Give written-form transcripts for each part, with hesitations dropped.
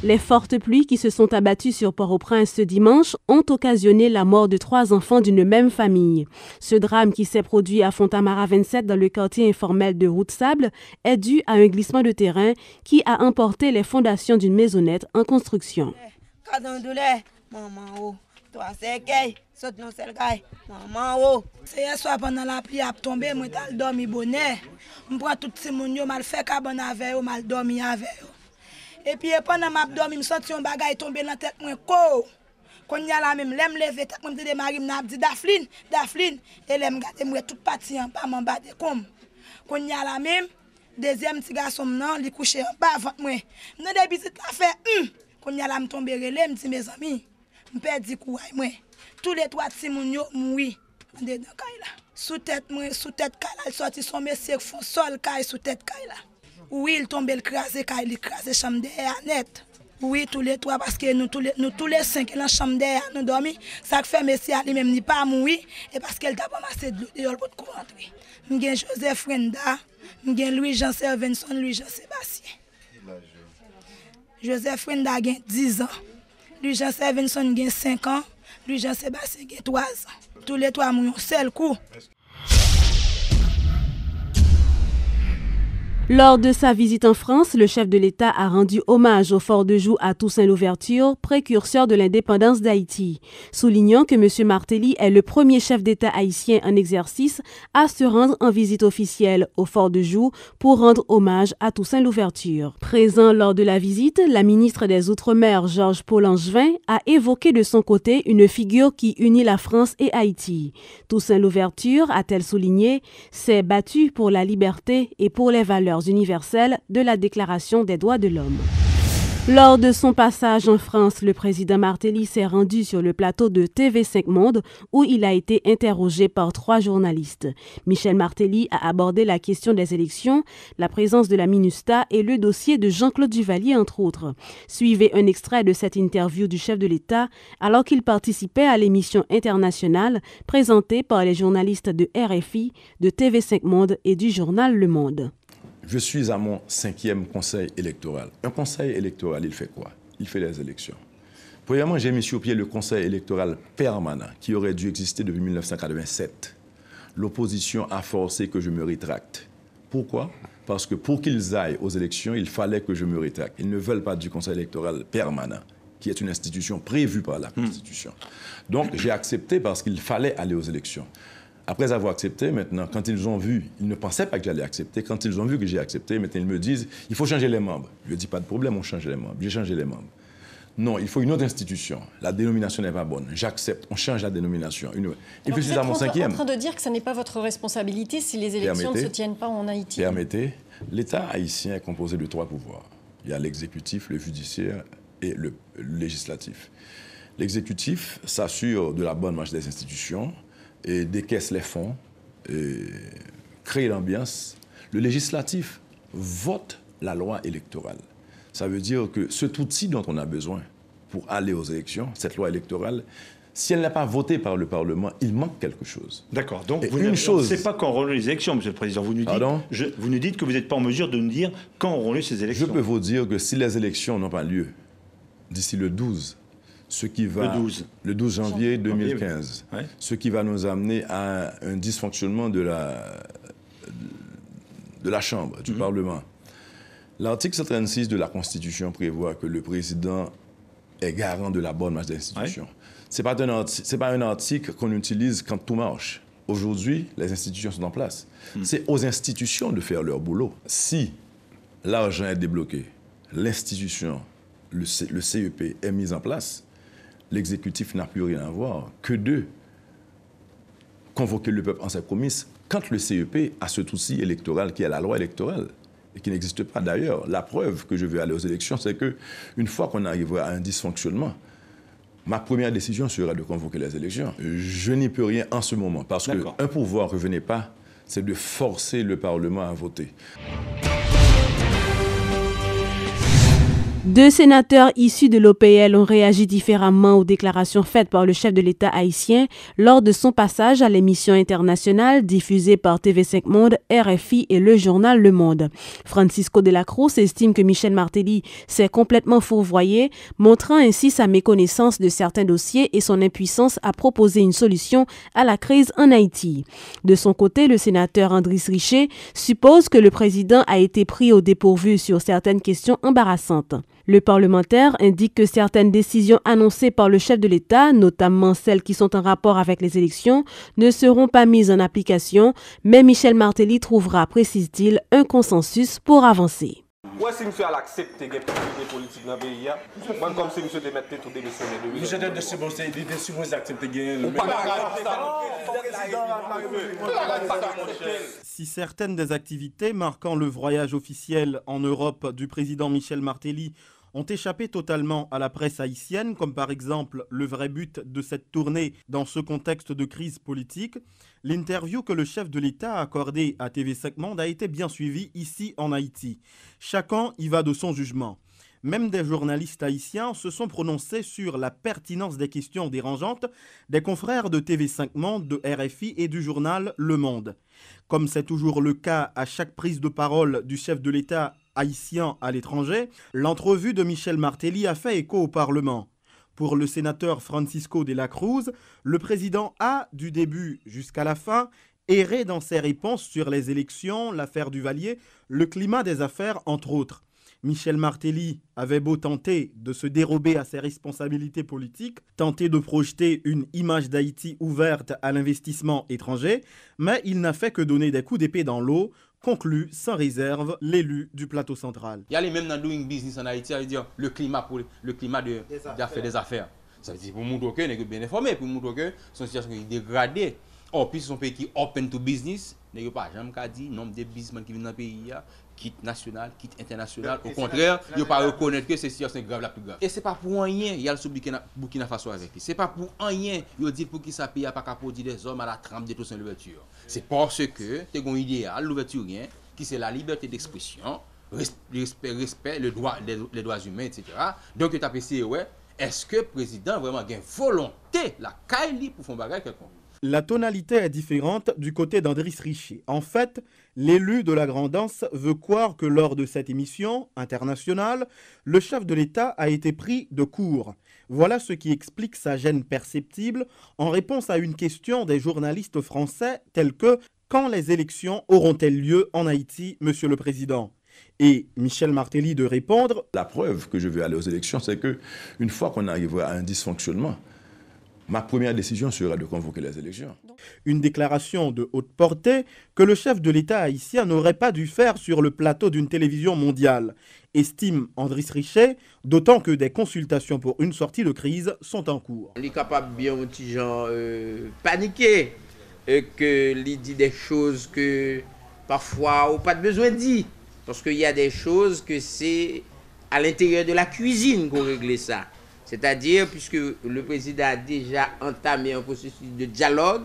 Les fortes pluies qui se sont abattues sur Port-au-Prince ce dimanche ont occasionné la mort de 3 enfants d'une même famille. Ce drame qui s'est produit à Fontamara 27 dans le quartier informel de Route-Sable est dû à un glissement de terrain qui a emporté les fondations d'une maisonnette en construction. C'est hier soir pendant la pluie a tombé, moi t'ai dormi bonnet. Je prends tout ces moun yo mal fait cabane avec eux, mal dormi avec eux. Et puis pendant m'a dormi, me senti un bagage tomber dans tête moi ko. Quand y a la même l'aime lever tête moi de mari m'a dit Dafline et l'aime garder moi toute partie en bas m'en bas de comme. Quand y a la même deuxième petit garçon non, il couché en bas avant moi. Dans des visites la fait quand y a la me tomber relais me dit mes amis, me perdi courage moi. Tous les 3 petits moun yo mouri dans caille là. Sous tête caille là, sorti son monsieur font sol caille sous tête caille là. Oui, il tombe, il crase chambre derrière net. Oui, tous les 3, parce que nous tous les 5 dans la chambre derrière, nous dormons. Ça fait monsieur lui-même ni pas mourir, et parce qu'elle t'a pas massé de l'eau pour rentrer. Nous avons Joseph Frenda, nous avons Louis-Jean Servenson, Louis-Jean Sébastien. Joseph Frenda a 10 ans, Louis-Jean Servenson a 5 ans, Louis-Jean Sébastien a 3 ans. Tous les 3 mourent seul coup. Lors de sa visite en France, le chef de l'État a rendu hommage au fort de Joux à Toussaint Louverture, précurseur de l'indépendance d'Haïti, soulignant que M. Martelly est le premier chef d'État haïtien en exercice à se rendre en visite officielle au fort de Joux pour rendre hommage à Toussaint Louverture. Présent lors de la visite, la ministre des Outre-mer, Georges Paul-Angevin, a évoqué de son côté une figure qui unit la France et Haïti. Toussaint Louverture, a-t-elle souligné, s'est battu pour la liberté et pour les valeurs universelles de la Déclaration des droits de l'homme. Lors de son passage en France, le président Martelly s'est rendu sur le plateau de TV5 Monde où il a été interrogé par 3 journalistes. Michel Martelly a abordé la question des élections, la présence de la MINUSTAH et le dossier de Jean-Claude Duvalier, entre autres. Suivez un extrait de cette interview du chef de l'État alors qu'il participait à l'émission internationale présentée par les journalistes de RFI, de TV5 Monde et du journal Le Monde. Je suis à mon 5e conseil électoral. Un conseil électoral, il fait quoi? Il fait les élections. Premièrement, j'ai mis sur pied le conseil électoral permanent qui aurait dû exister depuis 1987. L'opposition a forcé que je me rétracte. Pourquoi? Parce que pour qu'ils aillent aux élections, il fallait que je me rétracte. Ils ne veulent pas du conseil électoral permanent, qui est une institution prévue par la Constitution. Donc, j'ai accepté parce qu'il fallait aller aux élections. Après avoir accepté, maintenant, quand ils ont vu, ils ne pensaient pas que j'allais accepter, quand ils ont vu que j'ai accepté, maintenant ils me disent, il faut changer les membres. Je dis, pas de problème, on change les membres. J'ai changé les membres. Non, il faut une autre institution. La dénomination n'est pas bonne. J'accepte, on change la dénomination. Et puis, c'est à mon 5e. Vous êtes en train de dire que ce n'est pas votre responsabilité si les élections ne se tiennent pas en Haïti. Permettez, l'État haïtien est composé de 3 pouvoirs. Il y a l'exécutif, le judiciaire et le législatif. L'exécutif s'assure de la bonne marche des institutions, et décaisse les fonds, et crée l'ambiance. Le législatif vote la loi électorale. Ça veut dire que cet outil dont on a besoin pour aller aux élections, cette loi électorale, si elle n'est pas votée par le Parlement, il manque quelque chose. D'accord. Donc, vous ne savez pas quand auront lieu les élections, Monsieur le Président. Vous nous dites que vous n'êtes pas en mesure de nous dire quand auront lieu ces élections. Je peux vous dire que si les élections n'ont pas lieu d'ici le 12, le 12 janvier 2015, ouais. Ce qui va nous amener à un dysfonctionnement de la Chambre, du Parlement. L'article 136 de la Constitution prévoit que le président est garant de la bonne marche des institutions. Ouais. Ce n'est pas un article qu'on utilise quand tout marche. Aujourd'hui, les institutions sont en place. C'est aux institutions de faire leur boulot. Si l'argent est débloqué, l'institution, le CEP est mis en place, l'exécutif n'a plus rien à voir que de convoquer le peuple en sa comice quand le CEP a ce outil électoral qui est la loi électorale et qui n'existe pas d'ailleurs. La preuve que je veux aller aux élections, c'est qu'une fois qu'on arrivera à un dysfonctionnement, ma première décision sera de convoquer les élections. Je n'y peux rien en ce moment parce qu'un pouvoir ne revenait pas, c'est de forcer le Parlement à voter. Deux sénateurs issus de l'OPL ont réagi différemment aux déclarations faites par le chef de l'État haïtien lors de son passage à l'émission internationale diffusée par TV5 Monde, RFI et le journal Le Monde. Francisco de la Cruz estime que Michel Martelly s'est complètement fourvoyé, montrant ainsi sa méconnaissance de certains dossiers et son impuissance à proposer une solution à la crise en Haïti. De son côté, le sénateur Andris Richer suppose que le président a été pris au dépourvu sur certaines questions embarrassantes. Le parlementaire indique que certaines décisions annoncées par le chef de l'État, notamment celles qui sont en rapport avec les élections, ne seront pas mises en application, mais Michel Martelly trouvera, précise-t-il, un consensus pour avancer. Ouais, si monsieur a accepté des politiques dans le pays, moi comme si monsieur de mettre tout démissionné de lui. Monsieur de décision accepté Si certaines des activités marquant le voyage officiel en Europe du président Michel Martelly ont échappé totalement à la presse haïtienne, comme par exemple le vrai but de cette tournée dans ce contexte de crise politique, l'interview que le chef de l'État a accordée à TV5 Monde a été bien suivie ici en Haïti. Chacun y va de son jugement. Même des journalistes haïtiens se sont prononcés sur la pertinence des questions dérangeantes des confrères de TV5 Monde, de RFI et du journal Le Monde. Comme c'est toujours le cas à chaque prise de parole du chef de l'État haïtien à l'étranger, l'entrevue de Michel Martelly a fait écho au Parlement. Pour le sénateur Francisco de la Cruz, le président a, du début jusqu'à la fin, erré dans ses réponses sur les élections, l'affaire Duvalier, le climat des affaires, entre autres. Michel Martelly avait beau tenter de se dérober à ses responsabilités politiques, tenter de projeter une image d'Haïti ouverte à l'investissement étranger, mais il n'a fait que donner des coups d'épée dans l'eau, conclut sans réserve l'élu du plateau central. Il y a les mêmes dans doing business en Haïti, ça veut dire le climat des affaires. Ça veut dire pour montrer que nous sommes bien informés, pour montrer que c'est une situation qui est dégradée. Or, puis c'est un pays qui est open to business, nous pas jamais dit nombre de businessmen qui viennent dans le pays, quitte national, quitte international. Au contraire, ils ne pas reconnaître que c'est situation grave la plus grave. Et ce n'est pas pour rien, il y a le Burkina Faso avec lui. Ce n'est pas pour rien, il dit pour qui ça paye pas qu'à produire des hommes à la trempe de tout sans l'ouverture. C'est parce que tu as un idéal, l'ouverture, qui c'est la liberté d'expression, respect, les droits humains, etc. Donc, tu as pensé, ouais, est-ce que le président vraiment a une volonté, la caille pour faire un bagage quelconque? La tonalité est différente du côté d'Andris Richer. En fait, l'élu de la Grand'Anse veut croire que lors de cette émission internationale, le chef de l'État a été pris de court. Voilà ce qui explique sa gêne perceptible en réponse à une question des journalistes français telle que « Quand les élections auront-elles lieu en Haïti, Monsieur le Président ?» Et Michel Martelly de répondre « La preuve que je veux aller aux élections, c'est qu'une fois qu'on arrivera à un dysfonctionnement, ma première décision sera de convoquer les élections. » Une déclaration de haute portée que le chef de l'État haïtien n'aurait pas dû faire sur le plateau d'une télévision mondiale, estime Andris Richer, d'autant que des consultations pour une sortie de crise sont en cours. Il est capable bien un petit genre paniquer et que il dit des choses que parfois on n'a pas besoin de dire. Parce qu'il y a des choses que c'est à l'intérieur de la cuisine qu'on règle ça. C'est-à-dire, puisque le président a déjà entamé un processus de dialogue,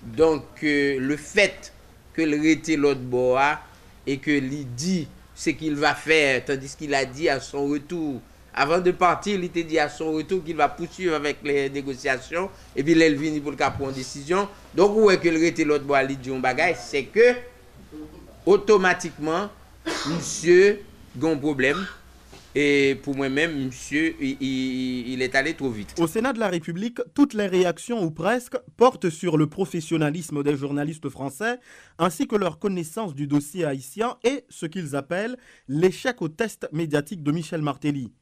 donc le fait que le rete l'autre bois et que il dit ce qu'il va faire, tandis qu'il a dit à son retour, avant de partir, il était dit à son retour qu'il va poursuivre avec les négociations, et puis il vient pour le cas pour une décision. Donc, où est que le rete l'autre bois, il dit un bagage, c'est que, automatiquement, monsieur a un problème. Et pour moi-même, monsieur, il est allé trop vite. Au Sénat de la République, toutes les réactions, ou presque, portent sur le professionnalisme des journalistes français, ainsi que leur connaissance du dossier haïtien et ce qu'ils appellent l'échec au test médiatique de Michel Martelly.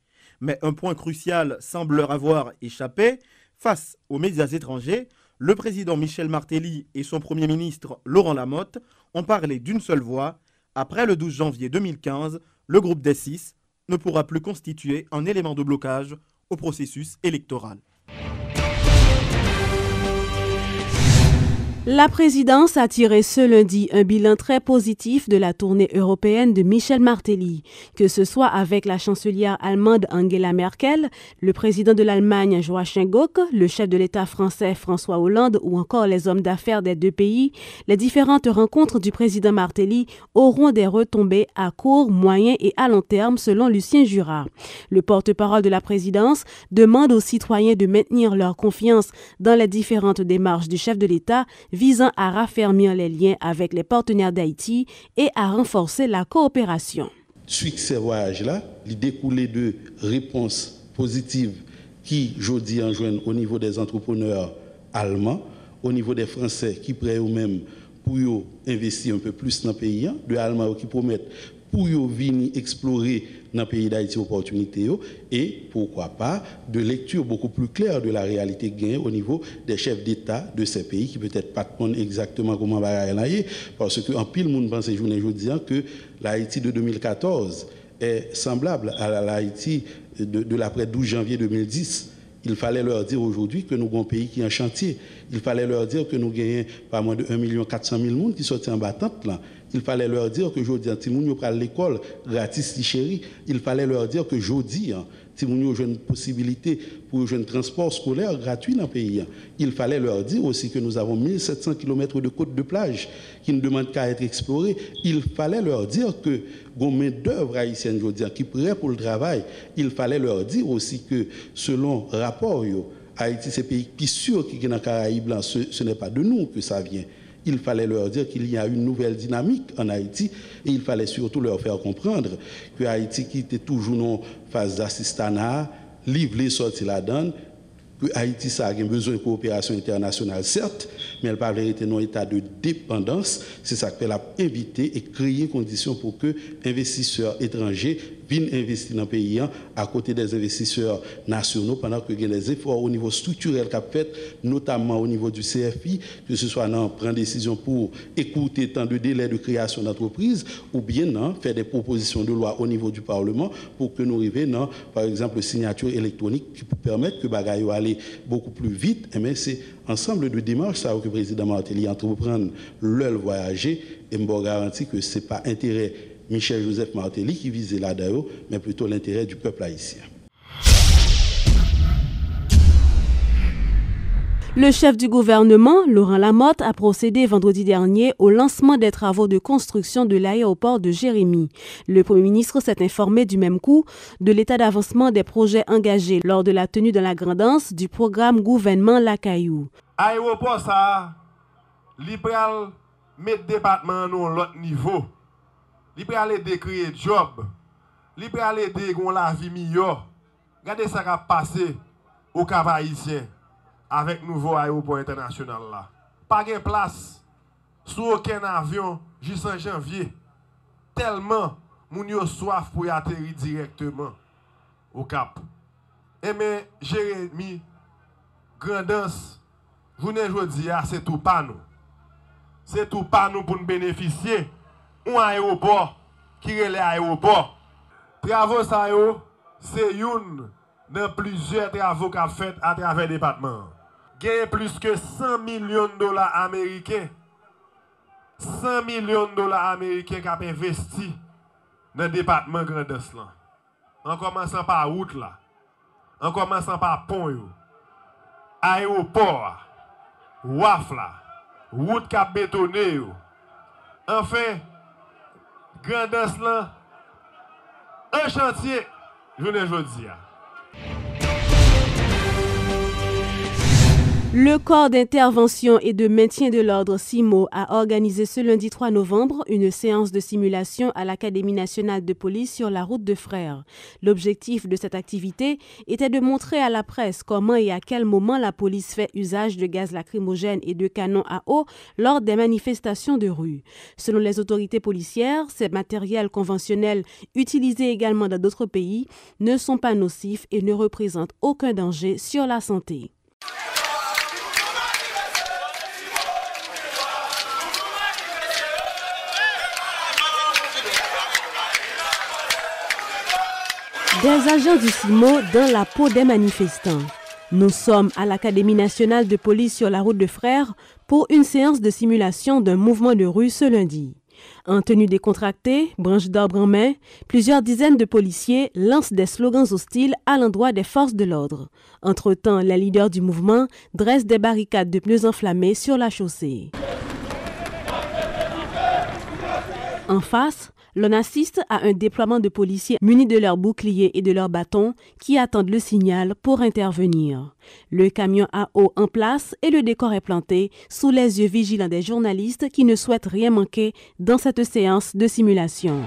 Mais un point crucial semble leur avoir échappé. Face aux médias étrangers, le président Michel Martelly et son premier ministre Laurent Lamotte ont parlé d'une seule voix. Après le 12 janvier 2015, le groupe des 6 ne pourra plus constituer un élément de blocage au processus électoral. La présidence a tiré ce lundi un bilan très positif de la tournée européenne de Michel Martelly, que ce soit avec la chancelière allemande Angela Merkel, le président de l'Allemagne Joachim Gauck, le chef de l'État français François Hollande ou encore les hommes d'affaires des deux pays. Les différentes rencontres du président Martelly auront des retombées à court, moyen et à long terme selon Lucien Jura. Le porte-parole de la présidence demande aux citoyens de maintenir leur confiance dans les différentes démarches du chef de l'État visant à raffermir les liens avec les partenaires d'Haïti et à renforcer la coopération. Suite ces voyages-là, il découlait de réponses positives qui, aujourd'hui, enjoignent au niveau des entrepreneurs allemands, au niveau des Français qui prêtent eux-mêmes pour investir un peu plus dans le pays, de Allemands qui promettent pour venir explorer dans le pays d'Haïti opportunités et pourquoi pas de lecture beaucoup plus claire de la réalité gagnée au niveau des chefs d'État de ces pays qui peut-être pas comprennent exactement comment va aller parce que en pile monde pense aujourd'hui que l'Haïti de 2014 est semblable à l'Haïti de l'après 12 janvier 2010. Il fallait leur dire aujourd'hui que nous avons un pays qui est en chantier. Il fallait leur dire que nous gagnons pas moins de 1 400 000 personnes qui sortent en battante là. Il fallait leur dire que aujourd'hui, si nous sommes à l'école gratis, chéri, il fallait leur dire que aujourd'hui, si nous avons une possibilité pour un transport scolaire gratuit dans le pays, il fallait leur dire aussi que nous avons 1700 km de côtes de plage qui ne demandent qu'à être explorées. Il fallait leur dire que les main-d'œuvre haïtienne aujourd'hui qui est prêt pour le travail, il fallait leur dire aussi que selon rapport, Haïti, c'est un pays qui est sûr qui est dans les Caraïbes, ce n'est pas de nous que ça vient. Il fallait leur dire qu'il y a une nouvelle dynamique en Haïti et il fallait surtout leur faire comprendre que Haïti qui était toujours en phase d'assistanat, livre les sorties là-dedans, que Haïti ça a besoin de coopération internationale certes, mais elle pas été dans un état de dépendance. C'est ça qu'elle a invité et créé conditions pour que investisseurs étrangers viennent investir dans le pays à côté des investisseurs nationaux pendant que les efforts au niveau structurel qu'a fait, notamment au niveau du CFI, que ce soit dans prendre décision pour écouter tant de délais de création d'entreprise ou bien non, faire des propositions de loi au niveau du Parlement pour que nous arrivions dans, par exemple, signature électronique qui peut permettre que bagaille aller beaucoup plus vite. Mais c'est ensemble de démarches ça que le président Martelly entreprendre leur voyager et me garantit que ce n'est pas intérêt Michel Joseph Martelly qui visait là-dedans, mais plutôt l'intérêt du peuple haïtien. Le chef du gouvernement, Laurent Lamotte, a procédé vendredi dernier au lancement des travaux de construction de l'aéroport de Jérémie. Le Premier ministre s'est informé du même coup de l'état d'avancement des projets engagés lors de la tenue dans la Grand'Anse du programme gouvernement Lacayou. Aéroport ça, libéral mettre département à l'autre niveau. Libéral aider créer job. Libéral aider gon la vie meilleure. Regardez ça qui a passé au Cap Haïtien avec nouveau aéroport international là. Pas de place sur aucun avion jusqu'en janvier. Tellement moun yo soif pour y atterrir directement au Cap. Et mais Jérémie Grand'Anse, journée jodi a c'est tout pas nous. C'est tout pas nous pour nous bénéficier un aéroport qui est l'aéroport. Travaux ça yo, c'est une dans plusieurs travaux qu'a fait à travers le département. Gagne plus que 100 millions de dollars américains. 100 millions de dollars américains qui ont investi dans le département Grand'Anse là. En commençant par route là. En commençant par pont yo. Aéroport. WAF là. Route cap bétonné yo. Enfin Grand'Anse là, un chantier, je ne veux dire. Le corps d'intervention et de maintien de l'ordre CIMO a organisé ce lundi 3 novembre une séance de simulation à l'Académie nationale de police sur la route de Frères. L'objectif de cette activité était de montrer à la presse comment et à quel moment la police fait usage de gaz lacrymogène et de canons à eau lors des manifestations de rue. Selon les autorités policières, ces matériels conventionnels utilisés également dans d'autres pays ne sont pas nocifs et ne représentent aucun danger sur la santé. Des agents du CIMO dans la peau des manifestants. Nous sommes à l'Académie nationale de police sur la route de Frères pour une séance de simulation d'un mouvement de rue ce lundi. En tenue décontractée, branche d'arbre en main, plusieurs dizaines de policiers lancent des slogans hostiles à l'endroit des forces de l'ordre. Entre-temps, les leaders du mouvement dressent des barricades de pneus enflammés sur la chaussée. En face, l'on assiste à un déploiement de policiers munis de leurs boucliers et de leurs bâtons qui attendent le signal pour intervenir. Le camion à eau en place et le décor est planté sous les yeux vigilants des journalistes qui ne souhaitent rien manquer dans cette séance de simulation.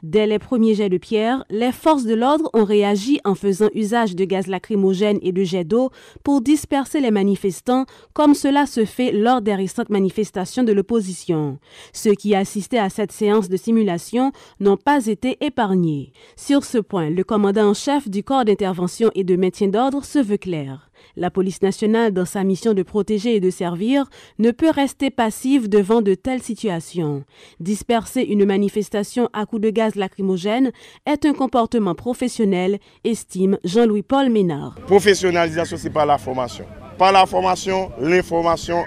Dès les premiers jets de pierre, les forces de l'ordre ont réagi en faisant usage de gaz lacrymogène et de jets d'eau pour disperser les manifestants, comme cela se fait lors des récentes manifestations de l'opposition. Ceux qui assistaient à cette séance de simulation n'ont pas été épargnés. Sur ce point, le commandant en chef du corps d'intervention et de maintien d'ordre se veut clair. La police nationale, dans sa mission de protéger et de servir, ne peut rester passive devant de telles situations. Disperser une manifestation à coups de gaz lacrymogène est un comportement professionnel, estime Jean-Louis-Paul Ménard. Professionnalisation, c'est pas la formation. Par la formation, l'information.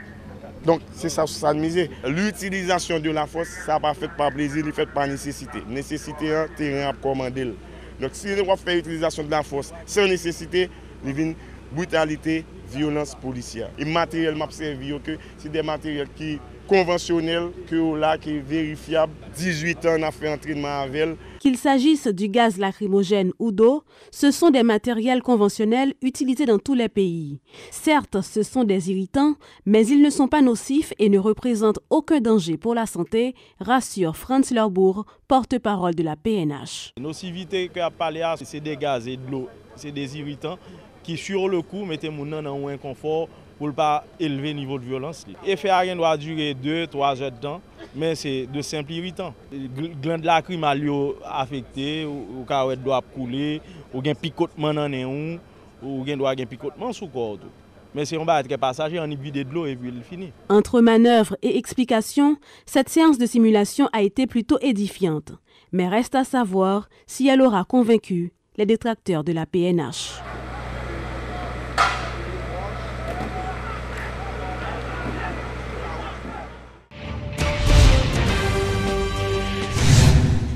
Donc, c'est ça, ça miser. L'utilisation de la force, ça n'est pas fait par plaisir, c'est fait par nécessité. Nécessité, un terrain à commander. Donc, si on fait l'utilisation de la force sans nécessité, il vient brutalité, violence policière. Et matériellement, c'est des matériels qui conventionnels, qui est vérifiable. 18 ans, on a fait entraînement avec elle. Qu'il s'agisse du gaz lacrymogène ou d'eau, ce sont des matériels conventionnels utilisés dans tous les pays. Certes, ce sont des irritants, mais ils ne sont pas nocifs et ne représentent aucun danger pour la santé, rassure Franz Lerbourg, porte-parole de la PNH. La nocivité qu'a parlé, c'est des gaz et de l'eau, c'est des irritants qui sur le coup mettent mon dans un inconfort pour ne pas élever le niveau de violence. L'effet rien doit durer 2-3 heures de temps, mais c'est de simples irritants. Les glandes lacrymales affectées, ou quand doit couler, ou un picotement dans un ou doit un picotement sous corps. Mais si on va être passager, on y vide de l'eau et puis il finit. Entre manœuvres et explications, cette séance de simulation a été plutôt édifiante. Mais reste à savoir si elle aura convaincu les détracteurs de la PNH.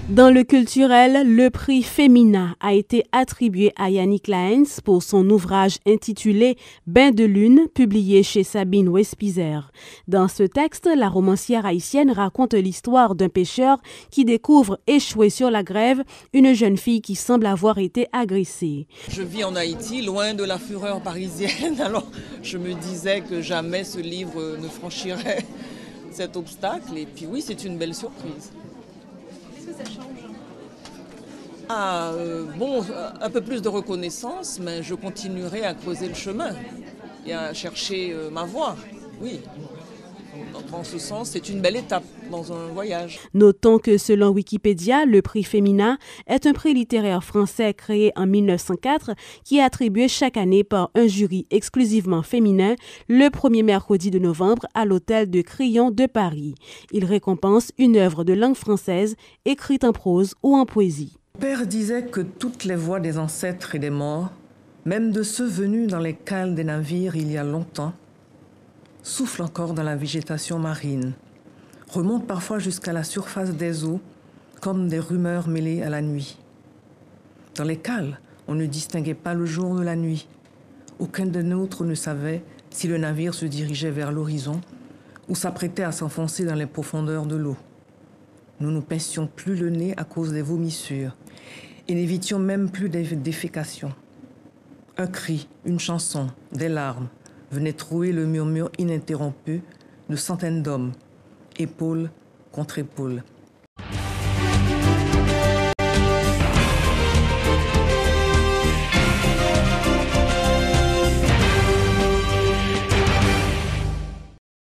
Dans le culturel, le prix Femina a été attribué à Yannick Laens pour son ouvrage intitulé Bain de lune, publié chez Sabine Wespizer. Dans ce texte, la romancière haïtienne raconte l'histoire d'un pêcheur qui découvre échouée sur la grève une jeune fille qui semble avoir été agressée. Je vis en Haïti, loin de la fureur parisienne, alors je me disais que jamais ce livre ne franchirait cet obstacle. Et puis oui, c'est une belle surprise. Qu'est-ce que ça change ? Un peu plus de reconnaissance, mais je continuerai à creuser le chemin et à chercher ma voie, oui. En ce sens, c'est une belle étape dans un voyage. Notons que selon Wikipédia, le prix Femina est un prix littéraire français créé en 1904 qui est attribué chaque année par un jury exclusivement féminin le premier mercredi de novembre à l'hôtel de Crillon de Paris. Il récompense une œuvre de langue française écrite en prose ou en poésie. Mon père disait que toutes les voix des ancêtres et des morts, même de ceux venus dans les cales des navires il y a longtemps, soufflent encore dans la végétation marine, remontent parfois jusqu'à la surface des eaux, comme des rumeurs mêlées à la nuit. Dans les cales, on ne distinguait pas le jour de la nuit. Aucun de nôtres ne savait si le navire se dirigeait vers l'horizon ou s'apprêtait à s'enfoncer dans les profondeurs de l'eau. Nous ne pincions plus le nez à cause des vomissures et n'évitions même plus des défécations. Un cri, une chanson, des larmes venaient trouer le murmure ininterrompu de centaines d'hommes, épaule contre épaule.